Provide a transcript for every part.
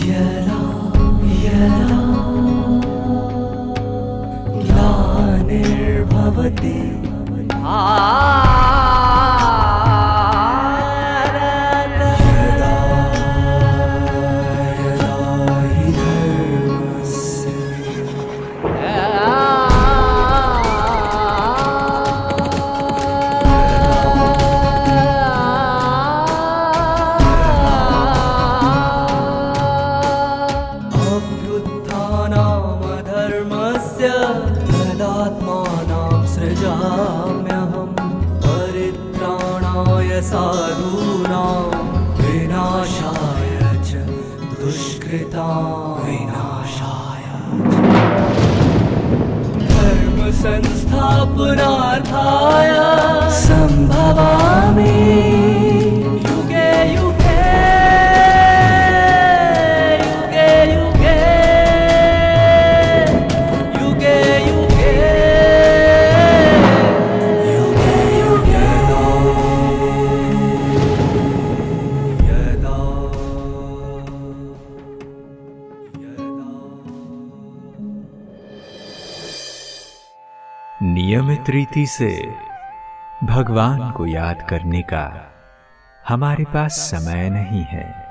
यदा यदा ग्लानिर्भवति साधूनां विनाशाय च दुष्कृतां विनाशाय धर्म संस्थापनार्थाय संभवामि युगे युगे युगे युगे युगे युगे नियमित रीति से भगवान को याद करने का हमारे पास समय नहीं है।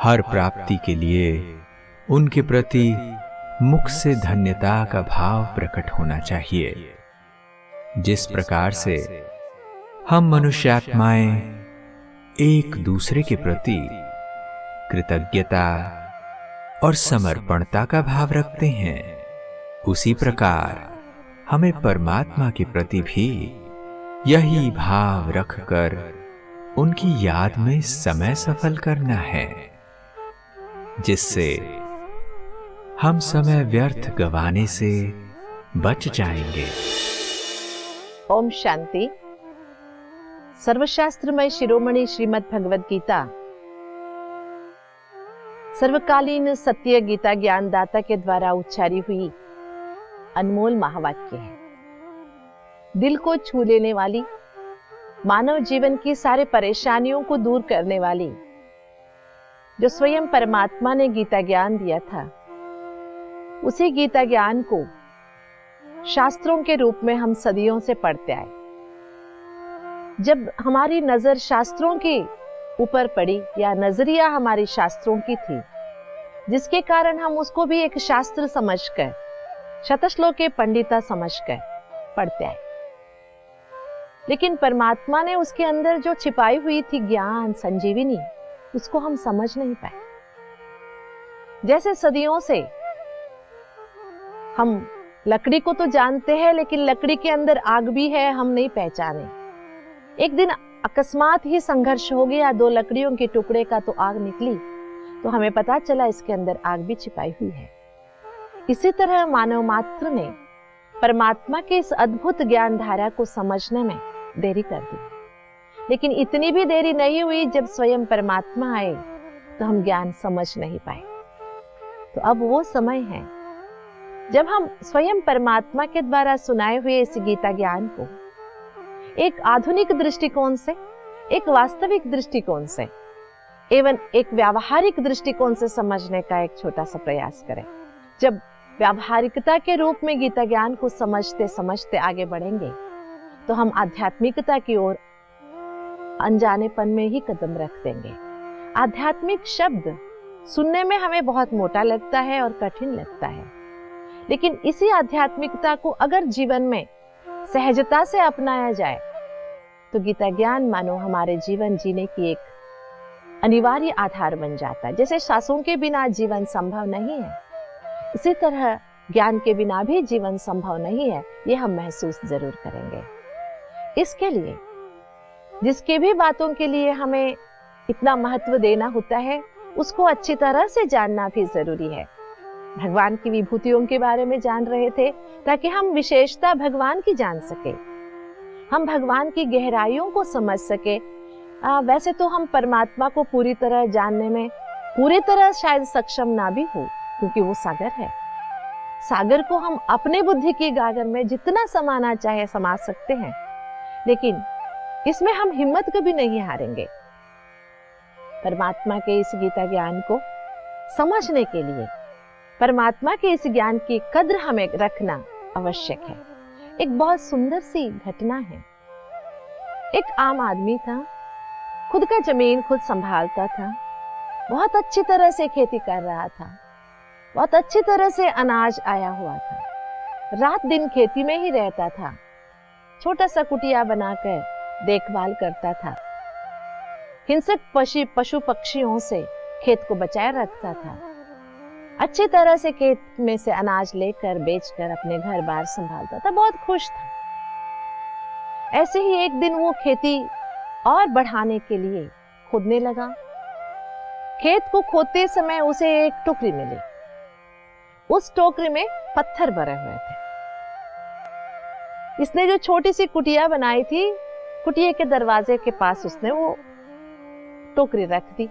हर प्राप्ति के लिए उनके प्रति मुख से धन्यता का भाव प्रकट होना चाहिए। जिस प्रकार से हम मनुष्यात्माएं एक दूसरे के प्रति कृतज्ञता और समर्पणता का भाव रखते हैं, उसी प्रकार हमें परमात्मा के प्रति भी यही भाव रखकर उनकी याद में समय सफल करना है, जिससे हम समय व्यर्थ गंवाने से बच जाएंगे। ओम शांति। सर्वशास्त्रमय शिरोमणि श्रीमद् भगवद गीता सर्वकालीन सत्य गीता ज्ञानदाता के द्वारा उच्चारी हुई अनमोल महावाक्य है। दिल को छू लेने वाली, मानव जीवन की सारे परेशानियों को दूर करने वाली, जो स्वयं परमात्मा ने गीता ज्ञान दिया था, उसी गीता ज्ञान को शास्त्रों के रूप में हम सदियों से पढ़ते आए। जब हमारी नजर शास्त्रों के ऊपर पड़ी या नजरिया हमारी शास्त्रों की थी, जिसके कारण हम उसको भी एक शास्त्र समझकर, शतश्लोके पंडिता समझकर पढ़ते आए, लेकिन परमात्मा ने उसके अंदर जो छिपाई हुई थी ज्ञान संजीवनी, उसको हम समझ नहीं पाए। जैसे सदियों से हम लकड़ी को तो जानते हैं, लेकिन लकड़ी के अंदर आग भी है, हम नहीं पहचाने। एक दिन अकस्मात ही संघर्ष हो गया, दो लकड़ियों के टुकड़े का तो आग निकली, तो हमें पता चला इसके अंदर आग भी छिपाई हुई है। इसी तरह मानव मात्र ने परमात्मा के इस अद्भुत ज्ञान धारा को समझने में देरी कर दी, लेकिन इतनी भी देरी नहीं हुई। जब स्वयं परमात्मा आए तो हम ज्ञान समझ नहीं पाए। तो अब वो समय है जब हम स्वयं परमात्मा के द्वारा सुनाए हुए इस गीता ज्ञान को एक आधुनिक दृष्टिकोण से, एक वास्तविक दृष्टिकोण से एवं एक व्यावहारिक दृष्टिकोण से समझने का एक छोटा सा प्रयास करें। जब व्यावहारिकता के रूप में गीता ज्ञान को समझते समझते आगे बढ़ेंगे, तो हम आध्यात्मिकता की ओर अनजानेपन में ही कदम रख देंगे। आध्यात्मिक शब्द सुनने में हमें बहुत मोटा लगता है और कठिन लगता है, लेकिन इसी आध्यात्मिकता को अगर जीवन में सहजता से अपनाया जाए, तो गीता ज्ञान मानो हमारे जीवन जीने की एक अनिवार्य आधार बन जाता है। जैसे सांसों के बिना जीवन संभव नहीं है, इसी तरह ज्ञान के बिना भी जीवन संभव नहीं है। ये हम महसूस जरूर करेंगे। इसके लिए जिसके भी बातों के लिए हमें इतना महत्व देना होता है, उसको अच्छी तरह से जानना भी जरूरी है। भगवान की विभूतियों के बारे में जान रहे थे ताकि हम विशेषता भगवान की जान सके, हम भगवान की गहराइयों को समझ सके। वैसे तो हम परमात्मा को पूरी तरह जानने में पूरी तरह शायद सक्षम ना भी हो, क्योंकि वो सागर है। सागर को हम अपने बुद्धि की गागर में जितना समाना चाहे समा सकते हैं, लेकिन इसमें हम हिम्मत कभी नहीं हारेंगे। परमात्मा के इस गीता ज्ञान को समझने के लिए परमात्मा के इस ज्ञान की कद्र हमें रखना आवश्यक है। एक बहुत सुंदर सी घटना है। एक आम आदमी था, खुद का जमीन खुद संभालता था, बहुत अच्छी तरह से खेती कर रहा था, बहुत अच्छी तरह से अनाज आया हुआ था, रात दिन खेती में ही रहता था, छोटा सा कुटिया बनाकर देखभाल करता था, हिंसक पशु पक्षियों से खेत को बचाए रखता था, अच्छी तरह से खेत में से अनाज लेकर बेचकर अपने घर बार संभालता था, बहुत खुश था। ऐसे ही एक दिन वो खेती और बढ़ाने के लिए खोदने लगा। खेत को खोदते समय उसे एक टोकरी मिली। उस टोकरी में पत्थर भरे हुए थे। इसने जो छोटी सी कुटिया बनाई थी, कुटिया के दरवाजे के पास उसने वो टोकरी रख दी।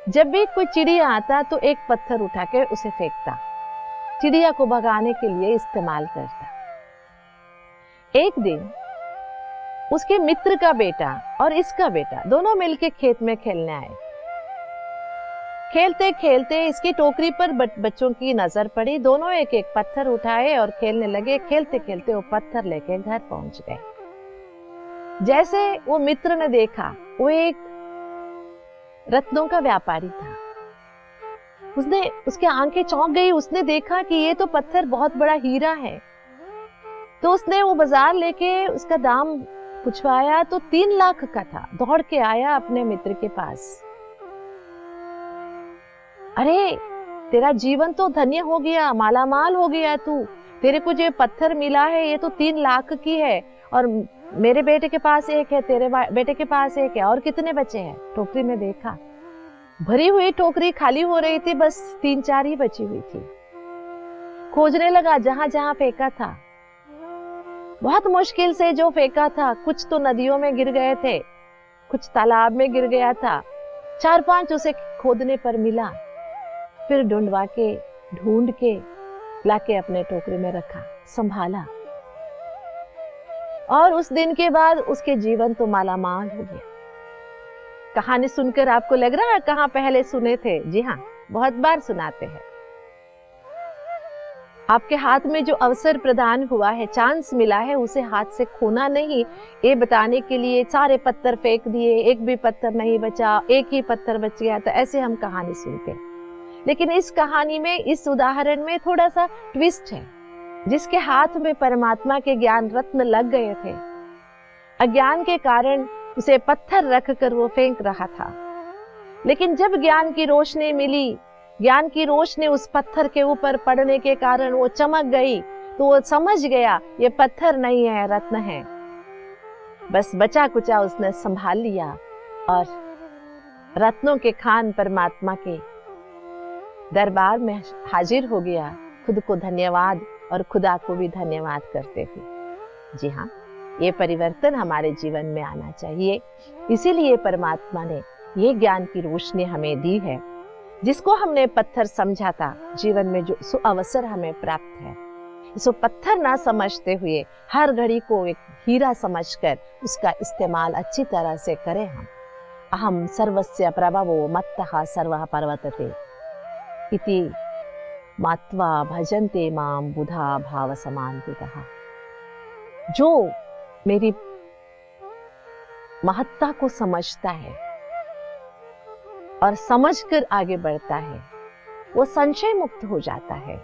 जब भी कोई चिड़िया आता तो एक पत्थर उठा के उसे फेंकता, चिड़िया को भगाने के लिए इस्तेमाल करता। एक दिन उसके मित्र का बेटा और इसका बेटा दोनों मिलके खेत में खेलने आए। खेलते खेलते इसकी टोकरी पर बच्चों की नजर पड़ी। दोनों एक एक पत्थर उठाए और खेलने लगे। खेलते खेलते वो पत्थर लेके घर पहुंच गए। जैसे वो मित्र ने देखा, वो एक रत्नों का व्यापारी था। उसकी आंखें चौंक गई। उसने देखा कि ये तो पत्थर बहुत बड़ा हीरा है। तो उसने वो बाजार लेके उसका दाम पूछवाया तो 3 लाख का था। दौड़ के आया अपने मित्र के पास। अरे, तेरा जीवन तो धन्य हो गया, मालामाल हो गया तू। तेरे को जो पत्थर मिला है ये तो 3 लाख की है, और मेरे बेटे के पास एक है, तेरे बेटे के पास एक है, और कितने बचे हैं? टोकरी में देखा, भरी हुई टोकरी खाली हो रही थी, बस 3-4 ही बची हुई थी। खोजने लगा जहां जहां फेंका था। बहुत मुश्किल से जो फेंका था, कुछ तो नदियों में गिर गए थे, कुछ तालाब में गिर गया था। 4-5 उसे खोदने पर मिला। फिर ढूंढ के लाके अपने टोकरी में रखा, संभाला, और उस दिन के बाद उसके जीवन तो मालामाल हो गया। कहानी सुनकर आपको लग रहा है कहां पहले सुने थे? जी हाँ, बहुत बार सुनाते हैं। आपके हाथ में जो अवसर प्रदान हुआ है, चांस मिला है, उसे हाथ से खोना नहीं। ये बताने के लिए सारे पत्थर फेंक दिए, एक भी पत्थर नहीं बचा, एक ही पत्थर बच गया, तो ऐसे हम कहानी सुनते हैं। लेकिन इस कहानी में, इस उदाहरण में थोड़ा सा ट्विस्ट है। जिसके हाथ में परमात्मा के ज्ञान रत्न लग गए थे, अज्ञान के कारण उसे पत्थर रखकर वो फेंक रहा था। लेकिन जब ज्ञान की रोशनी मिली, ज्ञान की रोशनी उस पत्थर के ऊपर पड़ने के कारण वो चमक गई, तो वो समझ गया ये पत्थर नहीं है, रत्न है। बस बचा कुचा उसने संभाल लिया और रत्नों के खान परमात्मा के दरबार में हाजिर हो गया, खुद को धन्यवाद और खुदा को भी धन्यवाद करते हुए। जी हाँ, ये परिवर्तन हमारे जीवन में आना चाहिए। इसीलिए परमात्मा ने ये ज्ञान की रोशनी हमें दी है, जिसको हमने पत्थर समझा था। जीवन में जो अवसर हमें प्राप्त है, इसको पत्थर ना समझते हुए हर घड़ी को एक हीरा समझकर उसका इस्तेमाल अच्छी तरह से करें। हम अहम सर्वस्य प्रभवो मत्तः सर्वः पर्वतते इति मात्वा भजन्ते माम बुधा भाव समान्वितः। जो मेरी महत्ता को समझता है और समझकर आगे बढ़ता है, वो संशय मुक्त हो जाता है,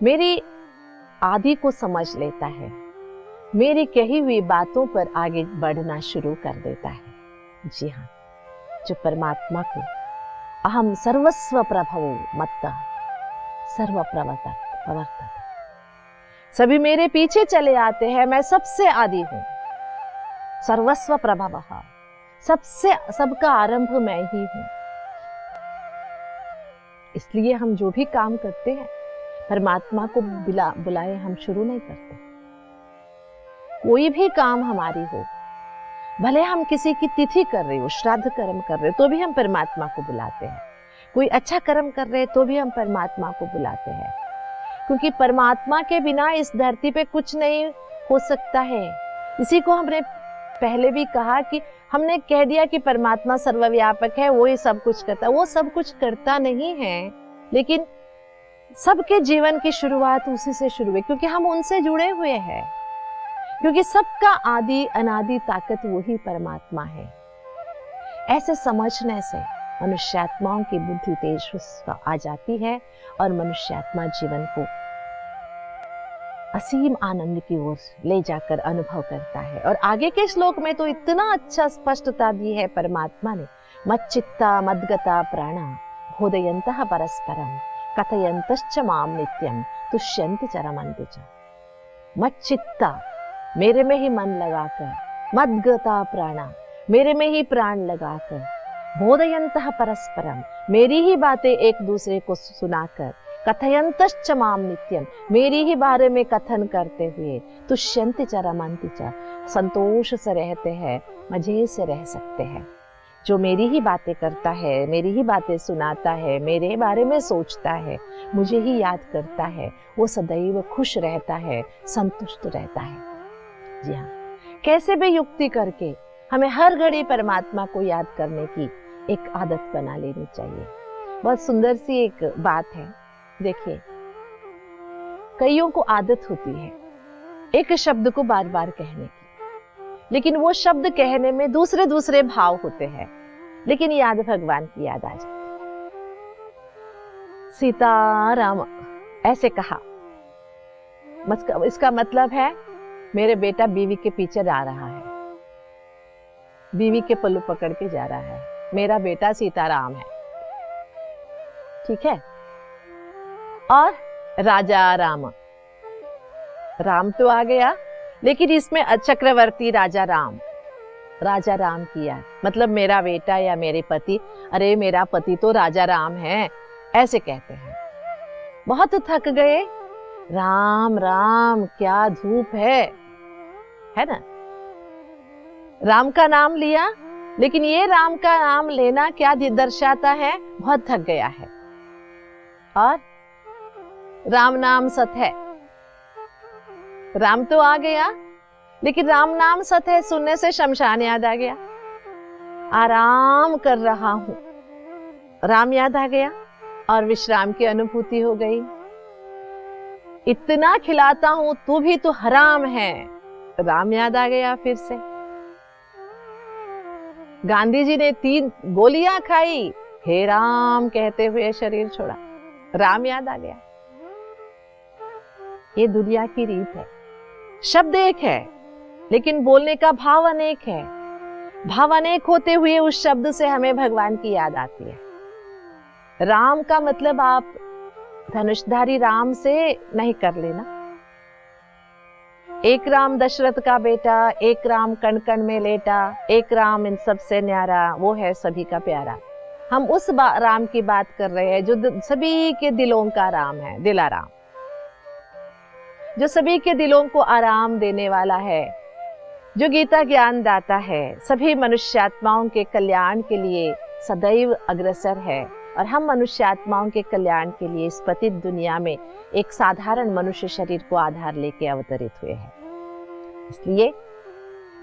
मेरी आदि को समझ लेता है, मेरी कही हुई बातों पर आगे बढ़ना शुरू कर देता है। जी हाँ, जो परमात्मा को अहम सर्वस्व प्रभवो मत्तः सर्व प्रवर्तते, सभी मेरे पीछे चले आते हैं, मैं सबसे आदि हूं। सर्वस्व प्रभवः, सबका आरंभ मैं ही हूं। इसलिए हम जो भी काम करते हैं, परमात्मा को बुलाए हम शुरू नहीं करते। कोई भी काम हमारी हो, भले हम किसी की तिथि कर रहे हो, श्राद्ध कर्म कर रहे हो, तो भी हम परमात्मा को बुलाते हैं। कोई अच्छा कर्म कर रहे तो भी हम परमात्मा को बुलाते हैं, क्योंकि परमात्मा के बिना इस धरती पे कुछ नहीं हो सकता है। इसी को हमने पहले भी कहा कि हमने कह दिया कि परमात्मा सर्वव्यापक है, वो ही सब कुछ करता है। वो सब कुछ करता नहीं है, लेकिन सबके जीवन की शुरुआत उसी से शुरू हुई, क्योंकि हम उनसे जुड़े हुए हैं, क्योंकि सबका आदि अनादि ताकत वही परमात्मा है। ऐसे समझने से मनुष्यात्माओं की बुद्धि तेज आ जाती है और मनुष्यात्मा जीवन को असीम आनंद की ओर ले जाकर अनुभव करता है। और आगे के श्लोक में तो इतना अच्छा स्पष्टता दी है परमात्मा ने, मच्चित्ता मद्गता प्राणा बोधयन्तः परस्परम कथयन्तश्च माम नित्यम तुष्यन्ति च रमन्ति च। मच्चित्ता, मेरे में ही मन लगाकर, मद्गता प्राणा, मेरे में ही प्राण लगाकर, बोधयन्तः परस्परम, मेरी ही बातें एक दूसरे को सुनाकर, कथयन्तश्च माम नित्यम, मेरी ही बारे में कथन करते हुए, तुष्यन्ति च रमन्ति च, संतोष से रहते हैं, मजे से रह सकते हैं। जो मेरी ही बातें करता है, मेरी ही बातें सुनाता है, मेरे बारे में सोचता है, मुझे ही याद करता है, वो सदैव खुश रहता है, संतुष्ट रहता है। जी हाँ, कैसे भी युक्ति करके हमें हर घड़ी परमात्मा को याद करने की एक आदत बना लेनी चाहिए। बहुत सुंदर सी एक बात है, देखिए, कईयों को आदत होती है एक शब्द को बार बार कहने की, लेकिन वो शब्द कहने में दूसरे दूसरे भाव होते हैं, लेकिन याद भगवान की याद आ जाती है। सीताराम ऐसे कहा, इसका मतलब है मेरे बेटा बीवी के पीछे जा रहा है, बीवी के पल्लू पकड़ के जा रहा है, मेरा बेटा सीताराम है। ठीक है। और राजा राम, राम तो आ गया, लेकिन इसमें चक्रवर्ती राजा राम किया, मतलब मेरा बेटा या मेरे पति, अरे मेरा पति तो राजा राम है, ऐसे कहते हैं। बहुत थक गए, राम राम क्या धूप है ना। राम का नाम लिया, लेकिन ये राम का नाम लेना क्या दर्शाता है, बहुत थक गया है। और राम नाम सत है, राम तो आ गया, लेकिन राम नाम सत है सुनने से शमशान याद आ गया, आराम कर रहा हूं, राम याद आ गया और विश्राम की अनुभूति हो गई। इतना खिलाता हूं तू भी तो हराम है, राम याद आ गया फिर से। गांधी जी ने 3 गोलियां खाई, हे राम कहते हुए शरीर छोड़ा, राम याद आ गया। ये दुनिया की रीत है, शब्द एक है लेकिन बोलने का भाव अनेक है। भाव अनेक होते हुए उस शब्द से हमें भगवान की याद आती है। राम का मतलब आप धनुषधारी राम से नहीं कर लेना। एक राम दशरथ का बेटा, एक राम कण कण में लेटा, एक राम इन सबसे न्यारा, वो है सभी का प्यारा। हम उस राम की बात कर रहे हैं जो सभी के दिलों का राम है, दिलाराम, जो सभी के दिलों को आराम देने वाला है, जो गीता ज्ञान दाता है, सभी मनुष्यात्माओं के कल्याण के लिए सदैव अग्रसर है। और हम मनुष्यात्माओं के कल्याण के लिए इस पतित दुनिया में एक साधारण मनुष्य शरीर को आधार लेके अवतरित हुए हैं। इसलिए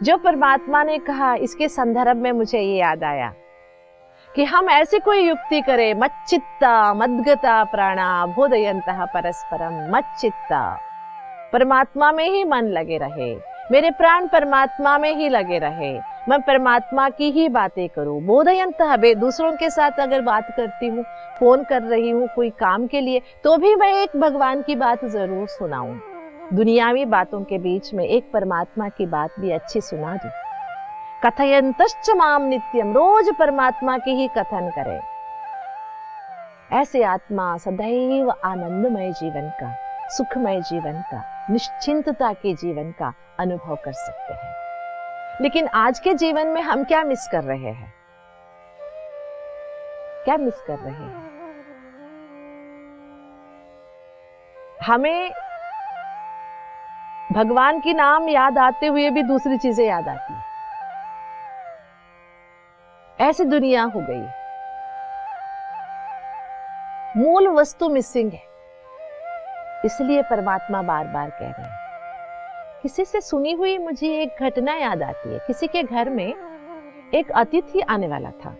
जो परमात्मा ने कहा, इसके संदर्भ में मुझे ये याद आया कि हम ऐसे कोई युक्ति करें, मच्चित्ता मद्गता प्राणा बोधयन्तः परस्परम। मच्चित्ता, परमात्मा में ही मन लगे रहे, मेरे प्राण परमात्मा में ही लगे रहे, मैं परमात्मा की ही बातें करूं। बोधयन्तः, दूसरों के साथ अगर बात करती हूँ, फोन कर रही हूँ कोई काम के लिए, तो भी मैं एक भगवान की बात जरूर सुनाऊं। दुनियावी बातों के बीच में एक परमात्मा की बात भी अच्छी सुना दूं। कथयन्तश्च माम नित्यम, रोज परमात्मा की ही कथन करें। ऐसे आत्मा सदैव आनंदमय जीवन का, सुखमय जीवन का, निश्चिंतता के जीवन का अनुभव कर सकते हैं। लेकिन आज के जीवन में हम क्या मिस कर रहे हैं? क्या मिस कर रहे हैं? हमें भगवान की नाम याद आते हुए भी दूसरी चीजें याद आती है। ऐसी दुनिया हो गई, मूल वस्तु मिसिंग है। इसलिए परमात्मा बार बार कह रहे हैं। किसी से सुनी हुई मुझे एक घटना याद आती है। किसी के घर में एक अतिथि आने वाला था।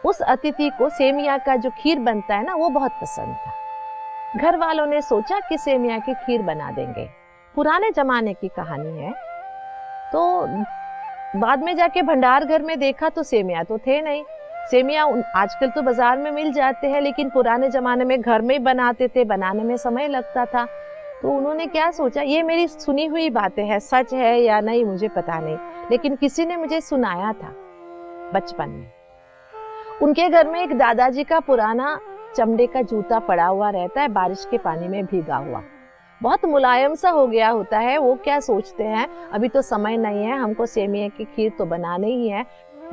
उस अतिथि को सेमिया का जो खीर बनता है ना, वो बहुत पसंद था। घर वालों ने सोचा कि सेमिया की खीर बना देंगे। पुराने जमाने की कहानी है। तो बाद में जाके भंडार घर में देखा तो सेमिया तो थे नहीं। सेमिया आजकल तो बाजार में मिल जाते हैं, लेकिन पुराने जमाने में घर में ही बनाते थे, बनाने में समय लगता था। तो उन्होंने क्या सोचा, ये मेरी सुनी हुई बातें हैं, सच है या नहीं मुझे पता नहीं, लेकिन किसी ने मुझे सुनाया था बचपन में। उनके घर में एक दादाजी का पुराना चमड़े का जूता पड़ा हुआ रहता है, बारिश के पानी में भीगा हुआ, बहुत मुलायम सा हो गया होता है। वो क्या सोचते हैं, अभी तो समय नहीं है, हमको सेमिया की खीर तो बनानी ही है।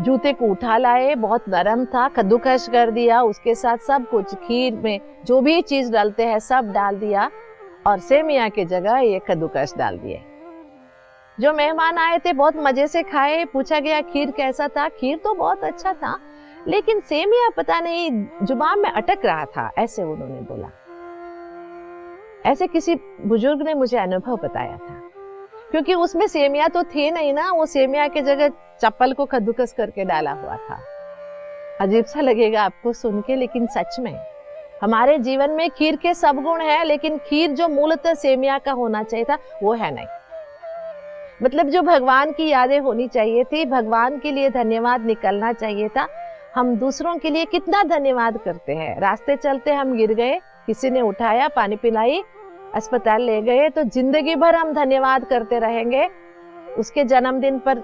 जूते को उठा लाए, बहुत नरम था, कद्दूकस कर दिया, उसके साथ सब कुछ, खीर में जो भी चीज डालते हैं सब डाल दिया, और सेमिया की जगह ये कद्दूकस डाल दिए। जो मेहमान आए थे बहुत मजे से खाए। पूछा गया खीर कैसा था, खीर तो बहुत अच्छा था, लेकिन सेमिया पता नहीं जुबान में अटक रहा था, ऐसे उन्होंने बोला। ऐसे किसी बुजुर्ग ने मुझे अनुभव बताया था, क्योंकि उसमें सेमिया तो थे नहीं ना, वो सेमिया की जगह चप्पल को कद्दूकस करके डाला हुआ था। अजीब सा लगेगा आपको सुन के, लेकिन सच में हमारे जीवन में खीर के सब गुण हैं, लेकिन खीर जो मूलतः सेमिया का होना चाहिए था वो है नहीं। मतलब जो भगवान की यादें होनी चाहिए थी, भगवान के लिए धन्यवाद निकलना चाहिए था। हम दूसरों के लिए कितना धन्यवाद करते हैं। रास्ते चलते हम गिर गए, किसी ने उठाया, पानी पिलाई, अस्पताल ले गए, तो जिंदगी भर हम धन्यवाद करते रहेंगे। उसके जन्मदिन पर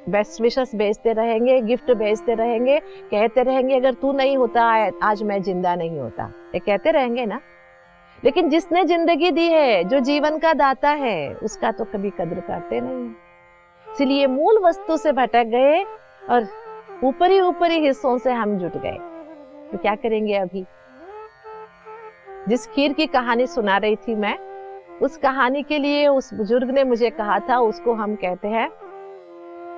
बेस्ट विशेस भेजते रहेंगे, गिफ्ट भेजते रहेंगे, कहते रहेंगे अगर तू नहीं होता आज मैं जिंदा नहीं होता, ये कहते रहेंगे ना। लेकिन जिसने जिंदगी दी है, जो जीवन का दाता है, उसका तो कभी कद्र करते नहीं। इसलिए मूल वस्तु से भटक गए और ऊपरी हिस्सों से हम जुट गए। तो क्या करेंगे अभी? जिस खीर की कहानी सुना रही थी मैं, उस कहानी के लिए उस बुजुर्ग ने मुझे कहा था, उसको हम कहते हैं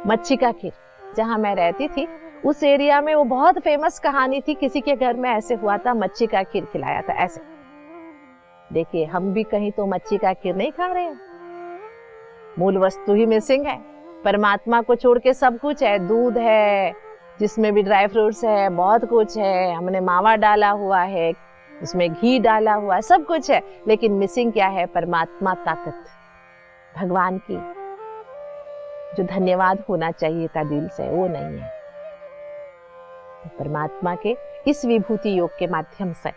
मच्छी का खीर। जहां मैं रहती थी उस एरिया में वो बहुत फेमस कहानी थी। किसी के घर में ऐसे हुआ था, मच्छी का खीर खिलाया था ऐसे। देखिए, हम भी कहीं तो मच्छी का खीर नहीं खा रहे हैं। मूल वस्तु ही मिसिंग है। परमात्मा को छोड़ के सब कुछ है, दूध है जिसमें भी ड्राई फ्रूट्स है, बहुत कुछ है, हमने मावा डाला हुआ है, उसमें घी डाला हुआ है, सब कुछ है, लेकिन मिसिंग क्या है? परमात्मा ताकत, भगवान की जो धन्यवाद होना चाहिए था दिल से, वो नहीं है। तो परमात्मा के इस विभूति योग के माध्यम से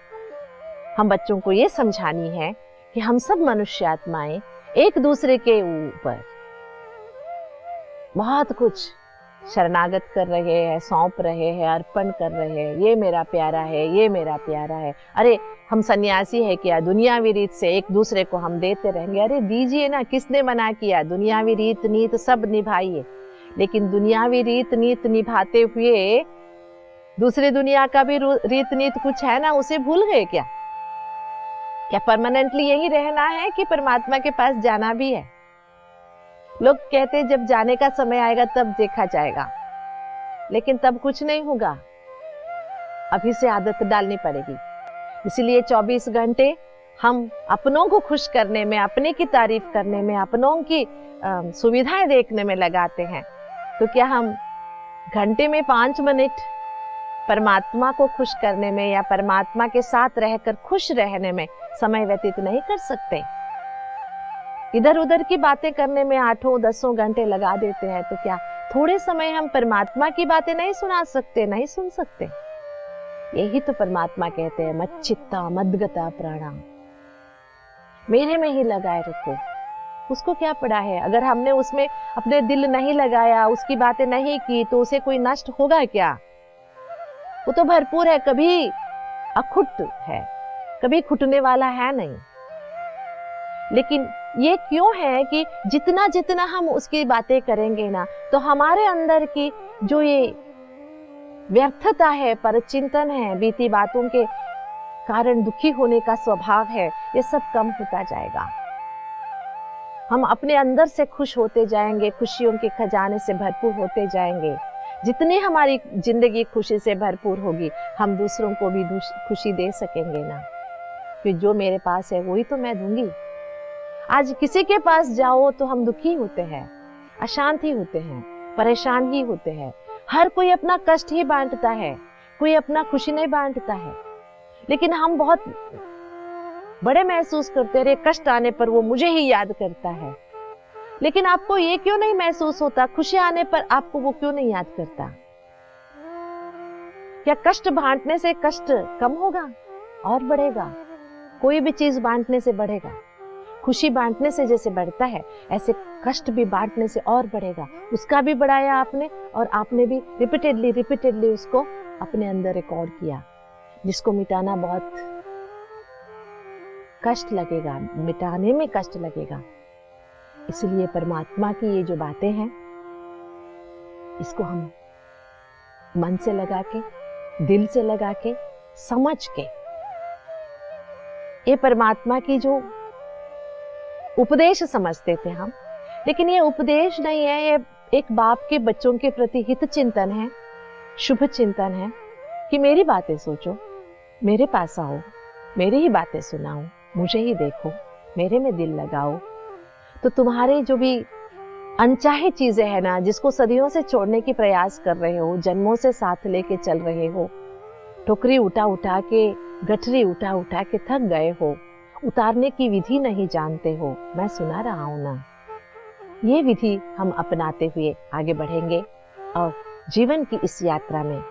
हम बच्चों को ये समझानी है कि हम सब मनुष्य आत्माएं एक दूसरे के ऊपर बहुत कुछ शरणागत कर रहे हैं, सौंप रहे हैं, अर्पण कर रहे हैं। ये मेरा प्यारा है, ये मेरा प्यारा है। अरे हम सन्यासी है क्या? दुनियावी रीत से एक दूसरे को हम देते रहेंगे। अरे दीजिए ना, किसने मना किया? दुनियावी रीत नीत सब निभाइए, लेकिन दुनियावी रीत नीत निभाते हुए दूसरी दुनिया का भी रीत नीत कुछ है ना, उसे भूल गए क्या? क्या परमानेंटली यही रहना है कि परमात्मा के पास जाना भी है? लोग कहते जब जाने का समय आएगा तब देखा जाएगा, लेकिन तब कुछ नहीं होगा। अभी से आदत डालनी पड़ेगी। इसलिए 24 घंटे हम अपनों को खुश करने में, अपने की तारीफ करने में, अपनों की सुविधाएं देखने में लगाते हैं। तो क्या हम घंटे में 5 मिनट परमात्मा को खुश करने में या परमात्मा के साथ रहकर खुश रहने में समय व्यतीत नहीं कर सकते? इधर उधर की बातें करने में 8-10 घंटे लगा देते हैं, तो क्या थोड़े समय हम परमात्मा की बातें नहीं सुना सकते, नहीं सुन सकते? यही तो परमात्मा कहते हैं, मच्चित्ता मद्गता प्राणा, मेरे में ही लगाए रखो। उसको क्या पड़ा है? अगर हमने उसमें अपने दिल नहीं लगाया, उसकी बातें नहीं की, तो उसे कोई नष्ट होगा क्या? वो तो भरपूर है, कभी अखुट है, कभी खुटने वाला है नहीं। लेकिन ये क्यों है कि जितना जितना हम उसकी बातें करेंगे ना, तो हमारे अंदर की जो ये व्यर्थता है, परचिंतन है, बीती बातों के कारण दुखी होने का स्वभाव है, ये सब कम होता जाएगा। हम अपने अंदर से खुश होते जाएंगे, खुशियों के खजाने से भरपूर होते जाएंगे। जितनी हमारी जिंदगी खुशी से भरपूर होगी, हम दूसरों को भी खुशी दे सकेंगे ना। कि जो मेरे पास है वही तो मैं दूंगी। आज किसी के पास जाओ तो हम दुखी होते हैं, अशांति होते हैं, परेशान ही होते हैं। हर कोई अपना कष्ट ही बांटता है, कोई अपना खुशी नहीं बांटता है। लेकिन हम बहुत बड़े महसूस करते हैं, कष्ट आने पर वो मुझे ही याद करता है। लेकिन आपको ये क्यों नहीं महसूस होता, खुशी आने पर आपको वो क्यों नहीं याद करता? क्या कष्ट बांटने से कष्ट कम होगा और बढ़ेगा? कोई भी चीज बांटने से बढ़ेगा। खुशी बांटने से जैसे बढ़ता है, ऐसे कष्ट भी बांटने से और बढ़ेगा। उसका भी बढ़ाया आपने, और आपने भी रिपीटेडली उसको अपने अंदर रिकॉर्ड किया, जिसको मिटाना बहुत कष्ट लगेगा, मिटाने में कष्ट लगेगा। इसलिए परमात्मा की ये जो बातें हैं, इसको हम मन से लगा के, दिल से लगा के, समझ के, ये परमात्मा की जो उपदेश समझते थे हम, लेकिन ये उपदेश नहीं है, ये एक बाप के बच्चों के प्रति हित चिंतन है, शुभ चिंतन है कि मेरी बातें सोचो, मेरे पास आओ, मेरी ही बातें सुनाओ, मुझे ही देखो, मेरे में दिल लगाओ। तो तुम्हारे जो भी अनचाहे चीजें हैं ना, जिसको सदियों से छोड़ने की प्रयास कर रहे हो, जन्मों से साथ लेके चल रहे हो, टोकरी उठा उठा के, गठरी उठा उठा के थक गए हो, उतारने की विधि नहीं जानते हो, मैं सुना रहा हूं ना। ये विधि हम अपनाते हुए आगे बढ़ेंगे और जीवन की इस यात्रा में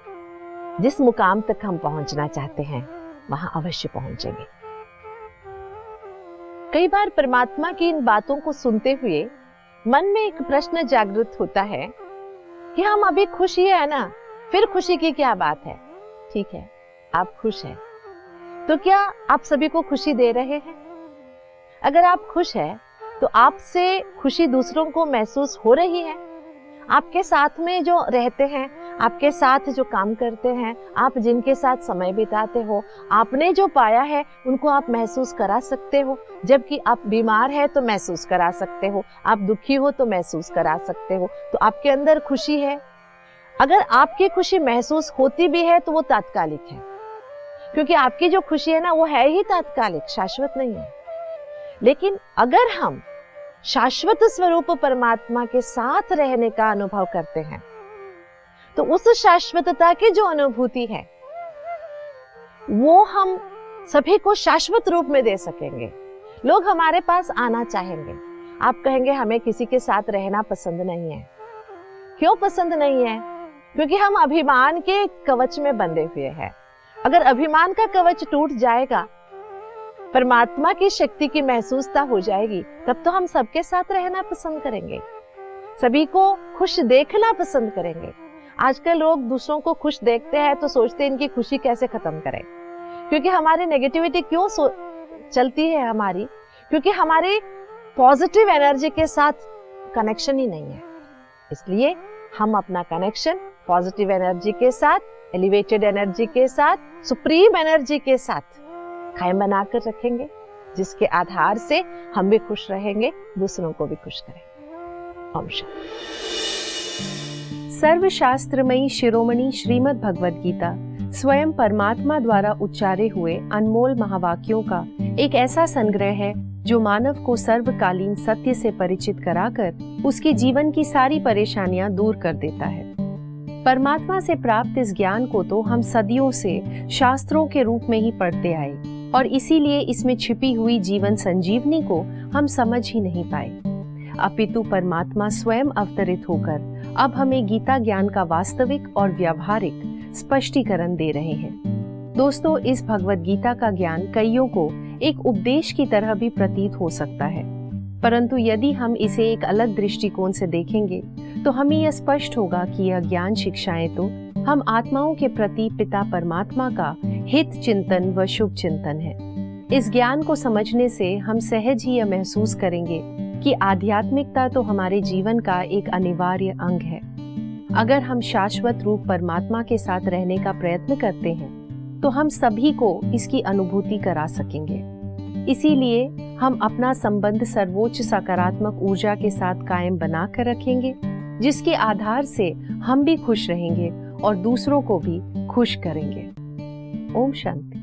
जिस मुकाम तक हम पहुंचना चाहते हैं, वहां अवश्य पहुंचेंगे। कई बार परमात्मा की इन बातों को सुनते हुए मन में एक प्रश्न जागृत होता है कि हम अभी खुश ही है ना, फिर खुशी की क्या बात है? ठीक है, आप खुश हैं, तो क्या आप सभी को खुशी दे रहे हैं? अगर आप खुश हैं, तो आपसे खुशी दूसरों को महसूस हो रही है? आपके साथ में जो रहते हैं, आपके साथ जो काम करते हैं, आप जिनके साथ समय बिताते हो, आपने जो पाया है उनको आप महसूस करा सकते हो। जबकि आप बीमार है तो महसूस करा सकते हो, आप दुखी हो तो महसूस करा सकते हो। तो आपके अंदर खुशी है। अगर आपकी खुशी महसूस होती भी है तो वो तात्कालिक है, क्योंकि आपकी जो खुशी है ना, वो है ही तात्कालिक, शाश्वत नहीं है। लेकिन अगर हम शाश्वत स्वरूप परमात्मा के साथ रहने का अनुभव करते हैं, तो उस शाश्वतता की जो अनुभूति है, वो हम सभी को शाश्वत रूप में दे सकेंगे। लोग हमारे पास आना चाहेंगे। आप कहेंगे हमें किसी के साथ रहना पसंद नहीं है। क्यों पसंद नहीं है? क्योंकि हम अभिमान के कवच में बंधे हुए हैं। अगर अभिमान का कवच टूट जाएगा, परमात्मा की शक्ति की महसूसता हो जाएगी, तब तो हम सबके साथ रहना पसंद करेंगे, सभी को खुश देखना पसंद करेंगे। आजकल लोग दूसरों को खुश देखते हैं तो सोचते हैं इनकी खुशी कैसे खत्म करें, क्योंकि हमारी नेगेटिविटी क्यों चलती है हमारी, क्योंकि हमारी पॉजिटिव एनर्जी के साथ कनेक्शन ही नहीं है। इसलिए हम अपना कनेक्शन पॉजिटिव एनर्जी के साथ, एलिवेटेड एनर्जी के साथ, सुप्रीम एनर्जी के साथ कायम बनाकर रखेंगे, जिसके आधार से हम भी खुश रहेंगे, दूसरों को भी खुश करेंगे। ओम शांति। सर्वशास्त्रमयी शिरोमणि श्रीमद् भगवद गीता स्वयं परमात्मा द्वारा उच्चारे हुए अनमोल महावाक्यों का एक ऐसा संग्रह है जो मानव को सर्वकालीन सत्य से परिचित कराकर उसके जीवन की सारी परेशानियां दूर कर देता है। परमात्मा से प्राप्त इस ज्ञान को तो हम सदियों से शास्त्रों के रूप में ही पढ़ते आए, और इसीलिए इसमें छिपी हुई जीवन संजीवनी को हम समझ ही नहीं पाए। अपितु परमात्मा स्वयं अवतरित होकर अब हमें गीता ज्ञान का वास्तविक और व्यावहारिक स्पष्टीकरण दे रहे हैं। दोस्तों, इस भगवद गीता का ज्ञान कईयों को एक उपदेश की तरह भी प्रतीत हो सकता है, परंतु यदि हम इसे एक अलग दृष्टिकोण से देखेंगे तो हमें यह स्पष्ट होगा कि यह ज्ञान शिक्षाएं तो हम आत्माओं के प्रति पिता परमात्मा का हित चिंतन व शुभ चिंतन है। इस ज्ञान को समझने से हम सहज ही यह महसूस करेंगे कि आध्यात्मिकता तो हमारे जीवन का एक अनिवार्य अंग है। अगर हम शाश्वत रूप परमात्मा के साथ रहने का प्रयत्न करते हैं तो हम सभी को इसकी अनुभूति करा सकेंगे। इसीलिए हम अपना संबंध सर्वोच्च सकारात्मक ऊर्जा के साथ कायम बनाकर रखेंगे, जिसके आधार से हम भी खुश रहेंगे और दूसरों को भी खुश करेंगे। ओम शांति।